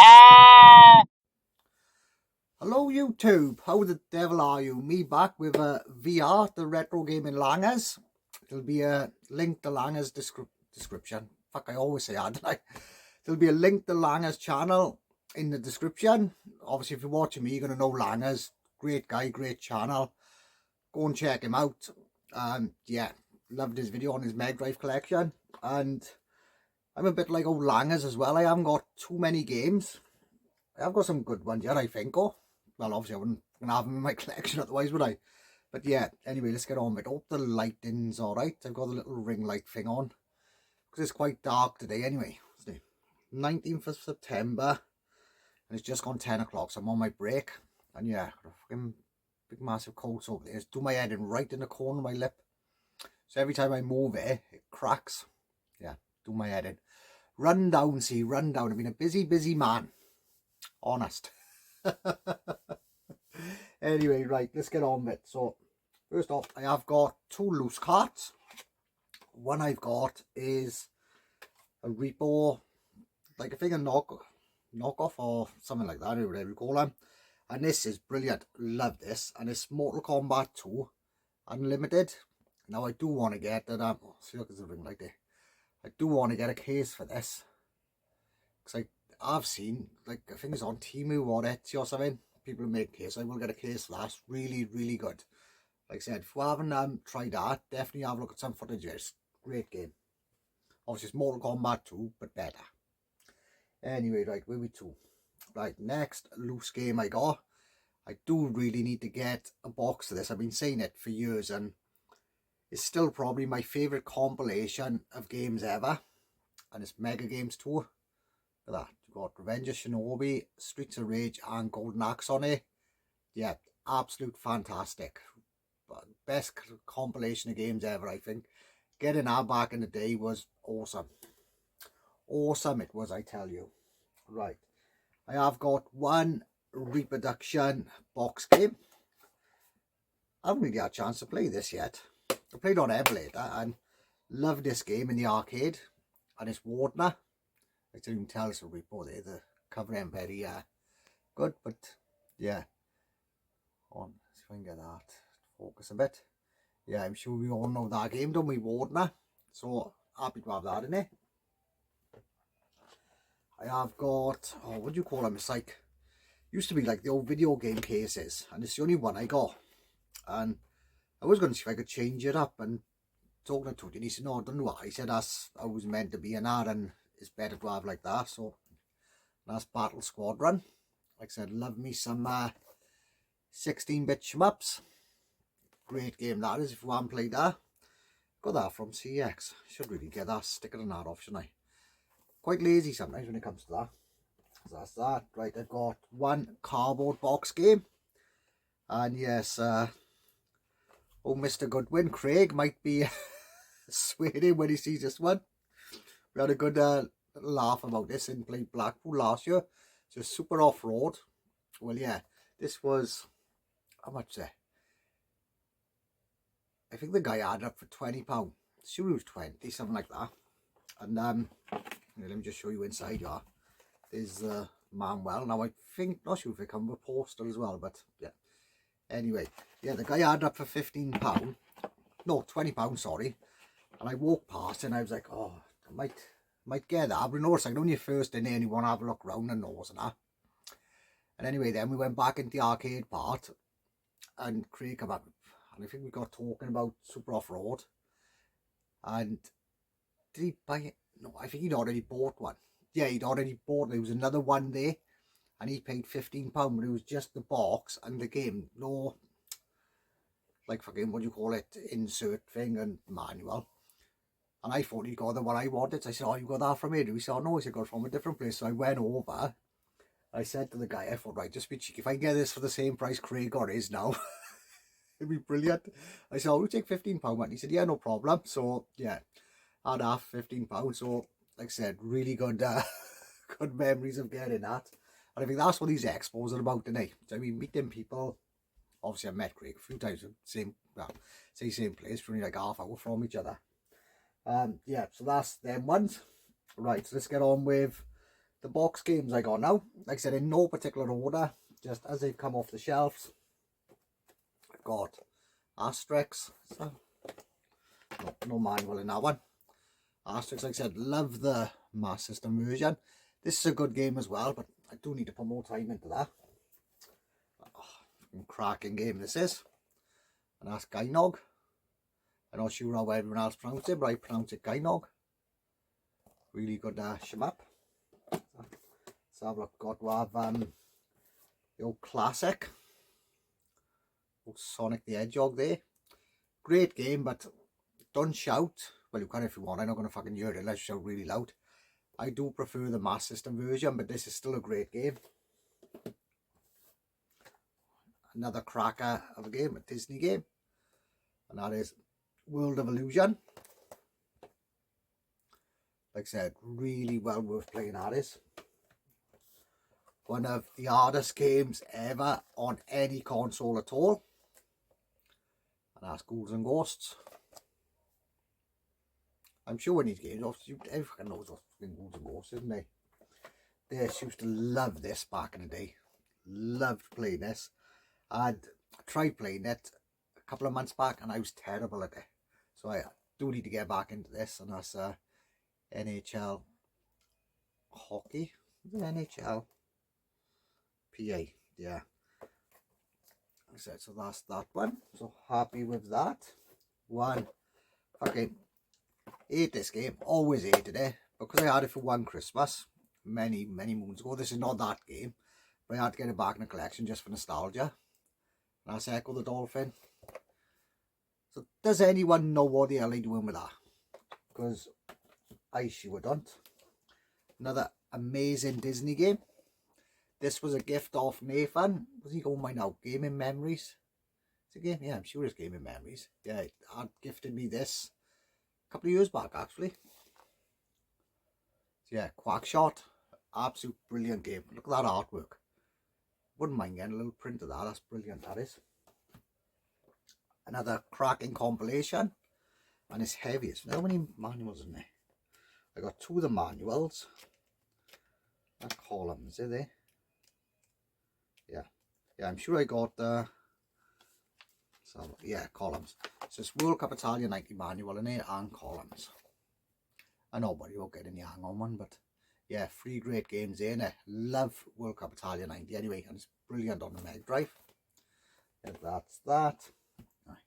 Hello YouTube, how the devil are you? Me back with VR, the retro gaming Langers. There'll be a link to Langers description. Fuck, I always say that, don't I? There'll be a link to Langers channel in the description. Obviously, if you're watching me, you're going to know Langers. Great guy, great channel. Go and check him out. Yeah, loved his video on his megadrive collection. And I'm a bit like old Langers as well. I haven't got too many games. I've got some good ones yet, I think. Oh, well, obviously I wouldn't have them in my collection otherwise, would I? But yeah, anyway, let's get on with it. Hope the lighting's alright. I've got the little ring light thing on, because it's quite dark today anyway. It's the 19th of September, and it's just gone 10 o'clock, so I'm on my break. And yeah, got a fucking big massive cold sore over there. It's do my head in right in the corner of my lip. So every time I move it, it cracks. Yeah, do my head in. Run down, see, run down. I've been a busy man. Honest. Anyway, right, let's get on with it. So first off, I have got two loose carts. One I've got is a repo, like I think a knockoff or something like that, whatever you call them. And this is brilliant. Love this. And it's Mortal Kombat 2 Unlimited. Now I do want to get that. See, look, there's a ring like that. I do want to get a case for this, because I've seen, like, I think it's on Temu or Etsy or something, people make case. I will get a case for that. Really good. Like I said, if you haven't tried that, definitely have a look at some footage. It's a great game. Obviously it's Mortal Kombat 2, but better. Anyway, right, where we to? Right, next loose game I got. I do really need to get a box of this. I've been saying it for years, and it's still probably my favourite compilation of games ever. And it's Mega Games 2. Look at that. You've got Revenge of Shinobi, Streets of Rage and Golden Axe on it. Yeah, absolute fantastic. Best compilation of games ever, I think. Getting that back in the day was awesome. Awesome it was, I tell you. Right. I have got one reproduction box game. I haven't really had a chance to play this yet. I played on emulator and loved this game in the arcade. And it's Wardner. I didn't even tell us a repo there. The cover ain't very good, but yeah. On, see if I can get that focus a bit. Yeah, I'm sure we all know that game, don't we, Wardner? So happy to have that in it. I have got, oh, what do you call them? It's like, used to be like the old video game cases, and it's the only one I got. And I was going to see if I could change it up, and talking to it, and he said, no, don't do that. He said that's how it was meant to be, and that, and it's better to have like that. So that's Battle Squadron. Like I said, love me some 16-bit shmups. Great game that is, if you haven't played that. Got that from CX. Should really get that, sticker and that off, shouldn't I? Quite lazy sometimes when it comes to that. So that's that. Right, I've got one cardboard box game. And yes, oh, Mr. Goodwin, Craig, might be sweating when he sees this one. We had a good laugh about this and played Blackpool last year. Just super off-road. Well, yeah, this was, how much there? I think the guy had up for £20. Sure, it was 20, something like that. And let me just show you inside here. There's Manuel. Now I think, not sure if it comes with a postal as well, but yeah. Anyway, yeah, the guy had up for £15. No, £20, sorry. And I walked past and I was like, oh, I might get that. But no, it's like when you're first in there and you want to have a look round and nose and that. And anyway, then we went back into the arcade part, and Craig came up, and I think we got talking about Super Off-Road. And did he buy it? No, I think he'd already bought one. Yeah, he'd already bought, there was another one there, and he paid £15, but it was just the box and the game. No, like fucking, what do you call it, insert thing and manual. And I thought he got the one I wanted. So I said, oh, you got that from here? He said, oh no, he said, got it from a different place. So I went over. I said to the guy, I thought, right, just be cheeky. If I can get this for the same price Craig got his now, it'd be brilliant. I said, oh, we'll take £15, man. He said, yeah, no problem. So yeah, I'd have £15. So like I said, really good good memories of getting that. And I think that's what these expos are about today. So I mean, meeting people. Obviously I met Craig a few times, same, well, say same place, only like half hour from each other. Yeah, so that's them ones. Right, so let's get on with the box games I got now, like I said, in no particular order, just as they've come off the shelves. I've got Asterix, so no manual in that one. Asterix, like I said, love the Master System version. This is a good game as well, but I do need to put more time into that. Cracking game this is. And that's Gynog. I'm not sure how everyone else pronounces it, but I pronounce it Gynog. Really good shmup. So I've got to have the old classic, old Sonic the Hedgehog there. Great game, but don't shout. Well, you can if you want. I'm not going to fucking hear it unless you shout really loud. I do prefer the Master System version, but this is still a great game. Another cracker of a game, a Disney game, and that is World of Illusion. Like I said, really well worth playing. That is one of the hardest games ever on any console at all, and that's Ghouls and Ghosts. I'm sure in these games, obviously, everyone knows what's Ghouls and Ghosts, isn't they? They used to love this back in the day. Loved playing this. I'd tried playing it a couple of months back and I was terrible at it. So I do need to get back into this, and that's NHL hockey. Is it NHL? PA, yeah. Like I said, so that's that one. So happy with that. One. Okay. Hate this game. Always hated it. Because I had it for one Christmas. Many moons ago. This is not that game. But I had to get it back in the collection just for nostalgia. And that's Echo the Dolphin. So does anyone know what the hell they're doing with that? Because I sure don't. Another amazing Disney game. This was a gift off Nathan. What's he going by now? Gaming Memories? It's a game? Yeah, I'm sure it's Gaming Memories. Yeah, Dad gifted me this a couple of years back actually. So yeah, Quackshot. Absolute brilliant game. Look at that artwork. Wouldn't mind getting a little print of that. That's brilliant, that is. Another cracking compilation. And it's heavy. How many manuals in there? I got two of the manuals. And columns, are they? Yeah, I'm sure I got the columns. So it's World Cup Italia 90 manual in there and columns. I know, but you won't get any hang on one, but yeah, 3 great games in it. Love World Cup Italia 90 anyway, and it's brilliant on the megadrive. And that's that. Right.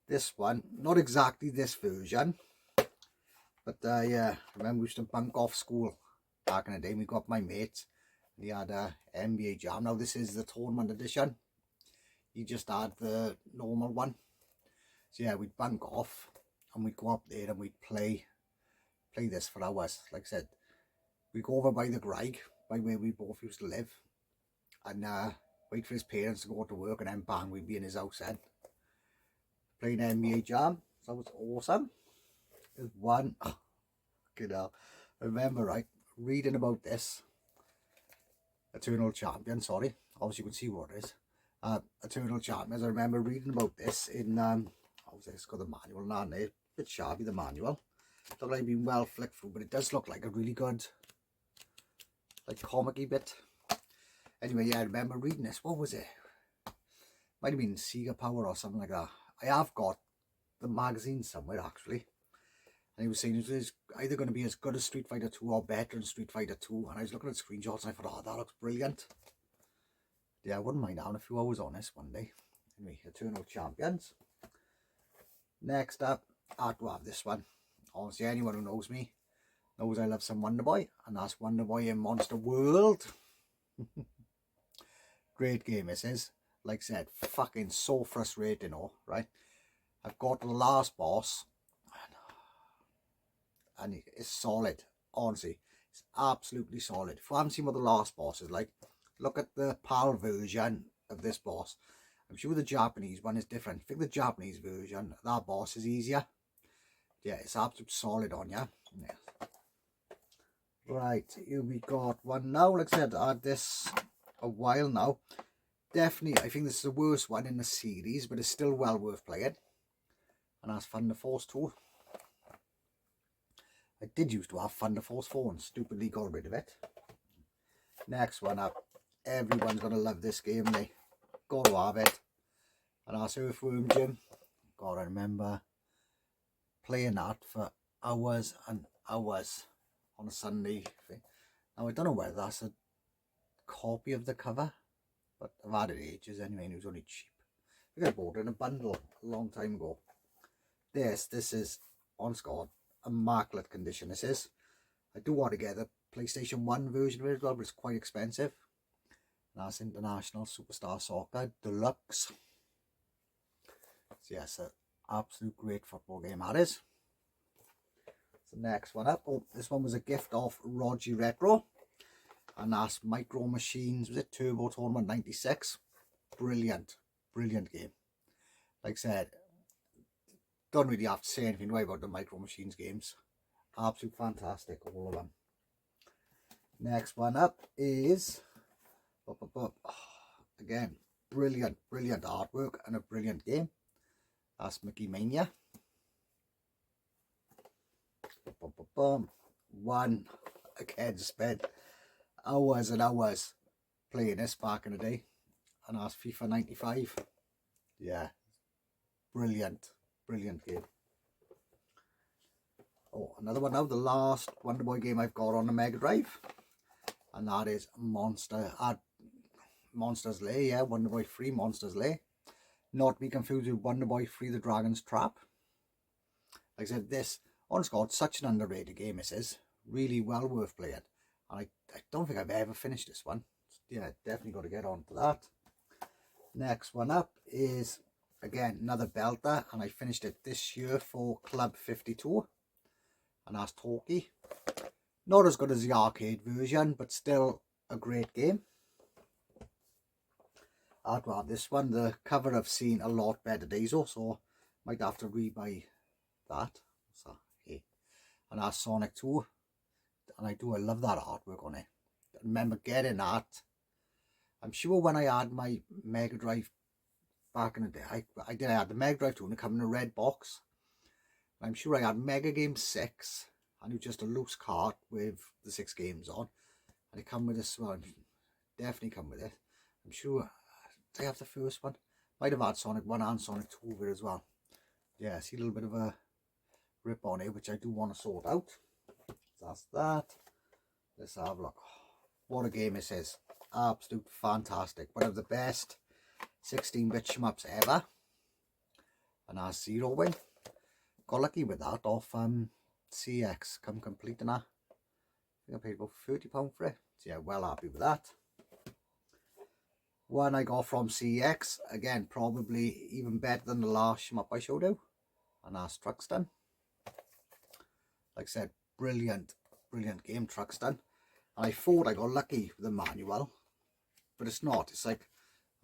This one, not exactly this version, but yeah, I remember we used to bunk off school back in the day. We got my mates. He had a NBA Jam. Now this is the tournament edition. He just had the normal one. So yeah, we'd bunk off and we'd go up there and we'd play this for hours. Like I said, we'd go over by the Greg, by where we both used to live, and wait for his parents to go to work, and then bang, we'd be in his house then. Playing NBA Jam. So that was awesome. There's one, you know, I remember right, reading about this. Eternal Champion, sorry. Obviously you can see what it is. Eternal Champions. I remember reading about this in it's got the manual now, and it's a bit shabby, the manual. Look like it's been well flicked through, but it does look like a really good, like, comic-y bit. Anyway, yeah, I remember reading this. What was it? Might have been Sega Power or something like that. I have got the magazine somewhere actually. And he was saying it was either going to be as good as Street Fighter 2 or better than Street Fighter 2. And I was looking at screenshots and I thought, oh, that looks brilliant. Yeah, I wouldn't mind having a few hours on this one day. Anyway, Eternal Champions. Next up, I had to have this one. Honestly, anyone who knows me knows I love some Wonder Boy. And that's Wonder Boy in Monster World. Great game this is. Like I said, fucking so frustrating, right? I've got the last boss. And it's solid, honestly. It's absolutely solid. If you haven't seen what the last boss is like, look at the PAL version of this boss. I'm sure the Japanese one is different. I think the Japanese version, that boss is easier. Yeah, it's absolutely solid on you. Yeah. Right, here we got one now. Like I said, I had this a while now. Definitely, I think this is the worst one in the series, but it's still well worth playing. And that's Thunder Force 2. I did used to have Thunder Force 4 and stupidly got rid of it. Next one up. Everyone's going to love this game. They got to have it. And our Earthworm Jim. Gotta remember playing that for hours and hours on a Sunday thing. Now I don't know whether that's a copy of the cover, but I've had it ages anyway, and it was only cheap. I think I bought it in a bundle a long time ago. This is on Scott, immaculate condition. This is. I do want to get the PlayStation 1 version of it as well, but it's quite expensive. And that's International Superstar Soccer Deluxe. So yes, an absolute great football game that is. The next one up. Oh, this one was a gift of Roger Retro. And that's Micro Machines. Was it Turbo Tournament 96? Brilliant. Brilliant game. Like I said, don't really have to say anything about the Micro Machines games. Absolute fantastic, all of them. Next one up is... again, brilliant artwork and a brilliant game. That's Mickey Mania. One, again, spent hours and hours playing this back in the day. And that's FIFA 95. Yeah, brilliant game. Oh, another one now, the last Wonder Boy game I've got on the Mega Drive. And that is Monsters Lair, yeah, Wonder Boy 3 Monsters Lair. Not to be confused with Wonder Boy 3 The Dragon's Trap. Like I said, this, honestly, God, such an underrated game this is. Really well worth playing. And I don't think I've ever finished this one. Yeah, definitely got to get on to that. Next one up is, again, another belter. And I finished it this year for Club 52. And that's Talkie. Not as good as the arcade version, but still a great game. I'd rather this one. The cover I've seen a lot better days, so might have to rebuy that. So, hey. And that's Sonic 2. And I love that artwork on it. I remember getting that. I'm sure when I had my Mega Drive back in the day, I had the Mega Drive 2 and it came in a red box. I'm sure I had Mega Game 6 and it was just a loose cart with the 6 games on. And it come with this one. Definitely come with it. I'm sure... Did I have the first one? Might have had Sonic 1 and Sonic 2 over it as well. Yeah, see a little bit of a rip on it, which I do want to sort out. So that's that. Let's have a look. What a game this is. Absolute fantastic. One of the best 16-bit shmups ever. And that's Zero Wing. Got lucky with that off CX. Come complete and that. I think I paid about £30 for it. So yeah, well happy with that. One I got from CX, again, probably even better than the last shmup I showed you. And that's Truxton. Like I said, brilliant game, Truxton. And I thought I got lucky with the manual, but it's not. It's like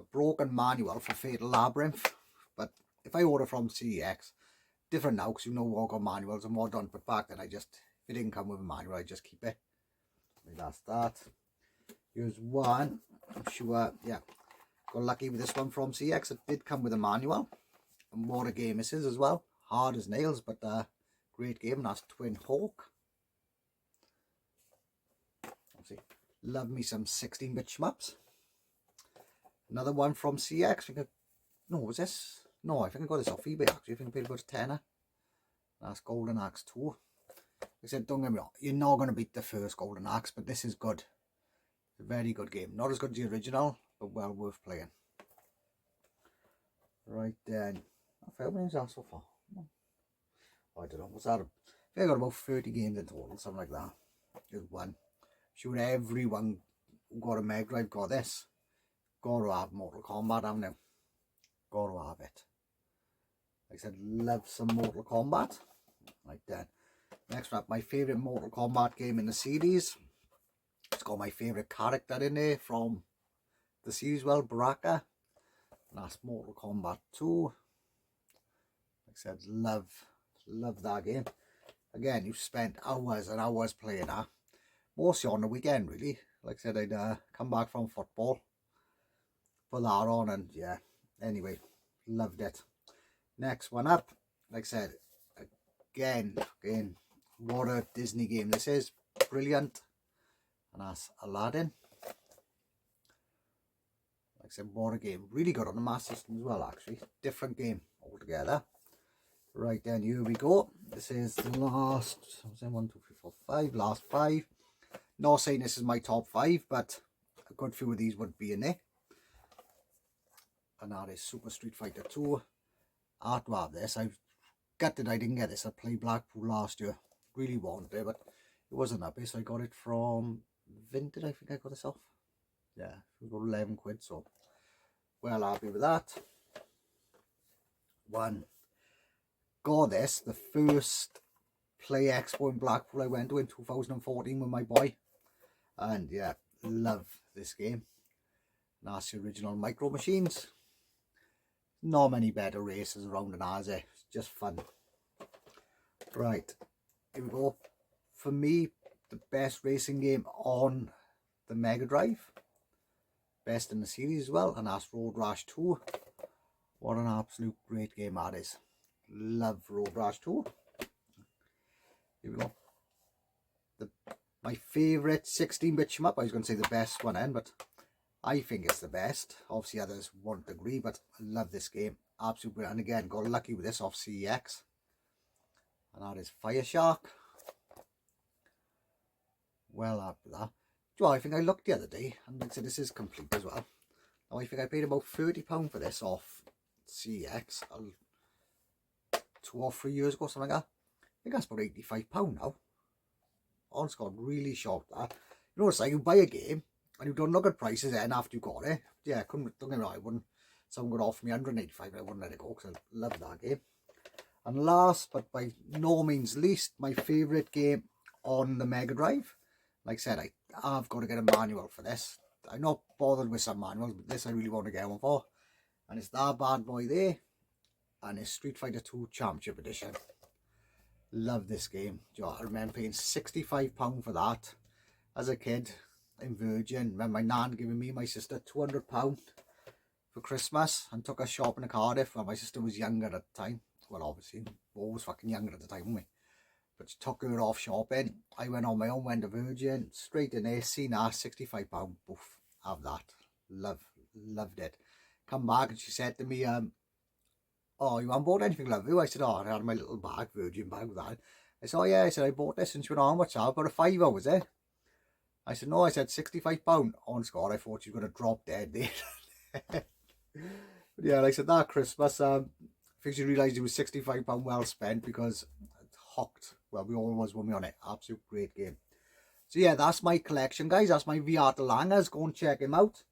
a broken manual for Fatal Labyrinth. But if I order from CX, different now, because you know what got manuals and what done. But back then, if it didn't come with a manual, I just keep it. That's that. Here's one. I'm sure, yeah, got lucky with this one from CX. It did come with a manual. And what a game this is as well. Hard as nails, but great game. And that's Twin Hawk. Obviously, love me some 16-bit shmups. Another one from CX. No, was this? No, I think I got this off eBay actually. I think I paid about a tenner. That's Golden Axe 2. I said, don't get me wrong, you're not going to beat the first Golden Axe, but this is good. It's a very good game. Not as good as the original, but well worth playing. Right then. How many games are so far? I don't know. What's that? I think I got about 30 games in total, something like that. Just one. Sure, everyone who got a Mega Drive got this. Got to have Mortal Kombat, haven't you? Got to have it. Like I said, love some Mortal Kombat. Like that. Next up, my favourite Mortal Kombat game in the series. It's got my favourite character in there from the series, well, Baraka. And that's Mortal Kombat 2. Like I said, love that game. Again, you've spent hours and hours playing that. Mostly on the weekend, really. Like I said, I'd come back from football, put that on, and yeah. Anyway, loved it. Next one up, like I said, again, what a Disney game this is. Brilliant. And that's Aladdin. Like I said, what a game. Really good on the Master System as well, actually. Different game altogether. Right then, here we go. This is the last, 1, 2, 3, 4, 5, last 5. Not saying this is my top 5, but a good few of these would be in there. And that is Super Street Fighter 2. I had to have this. I gutted I didn't get this. I played Blackpool last year. Really wanted it, but it wasn't that big, so I got it from Vinted. I think I got this off. Yeah, it was about 11 quid, so well happy with that. Got this, the first Play Expo in Blackpool I went to in 2014 with my boy. And yeah, love this game. And that's the original Micro Machines. Not many better races around than ours, eh? It's just fun. Right, here we go. For me, the best racing game on the Mega Drive. Best in the series as well, and that's Road Rash 2. What an absolute great game that is. Love Road Rash 2. Here we go. My favourite 16-bit shmup. I was going to say the best one then, but I think it's the best. Obviously others won't agree, but I love this game. Absolutely brilliant. And again, got lucky with this off CEX. And that is Fire Shark. Well after that. Well, I think I looked the other day, and like I said, this is complete as well. Now I think I paid about £30 for this off CEX 2 or 3 years ago, something like that. I think that's about £85 now. Honestly, got really shocked that. You know, it's like you buy a game and you don't look at prices then after you got it. Yeah, don't get me wrong, I wouldn't. Someone would offer me 185, I wouldn't let it go because I love that game. And last but by no means least, my favourite game on the Mega Drive. Like I said, I've got to get a manual for this. I'm not bothered with some manuals, but this I really want to get one for. And it's that bad boy there. And it's Street Fighter 2 Championship Edition. Love this game. I remember paying £65 for that as a kid in Virgin. Remember my nan giving me and my sister £200 for Christmas and took us shopping in Cardiff. Well, my sister was younger at the time. Well, obviously, always fucking younger at the time, weren't we? But she took her off shopping. I went on my own, went to Virgin, straight in there, seen that, £65, boof, have that. Loved it. Come back and she said to me, oh, you haven't bought anything, love you? I said, oh, I had my little bag, Virgin bag with that. I said, oh yeah, I said, I bought this. And she went, oh, how much? About a £5, was it? I said, no, I said £65. On score, I thought she was going to drop dead there. But yeah, like I said, that Christmas, I think she realised it was £65 well spent because it hooked. Well, we all was when we were on it. Absolute great game. So yeah, that's my collection, guys. That's my VR to Langers. Go and check him out.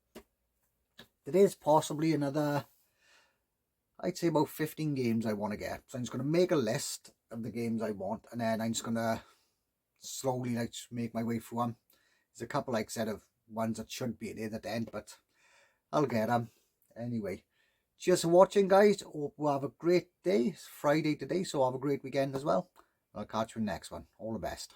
There is possibly another, I'd say about 15 games I want to get. So I'm just going to make a list of the games I want, and then I'm just going to slowly like just make my way through them. There's a couple, like I said, of ones that should be in there that end, but I'll get them. Anyway, cheers for watching, guys. Hope you have a great day. It's Friday today, so have a great weekend as well. I'll catch you in the next one. All the best.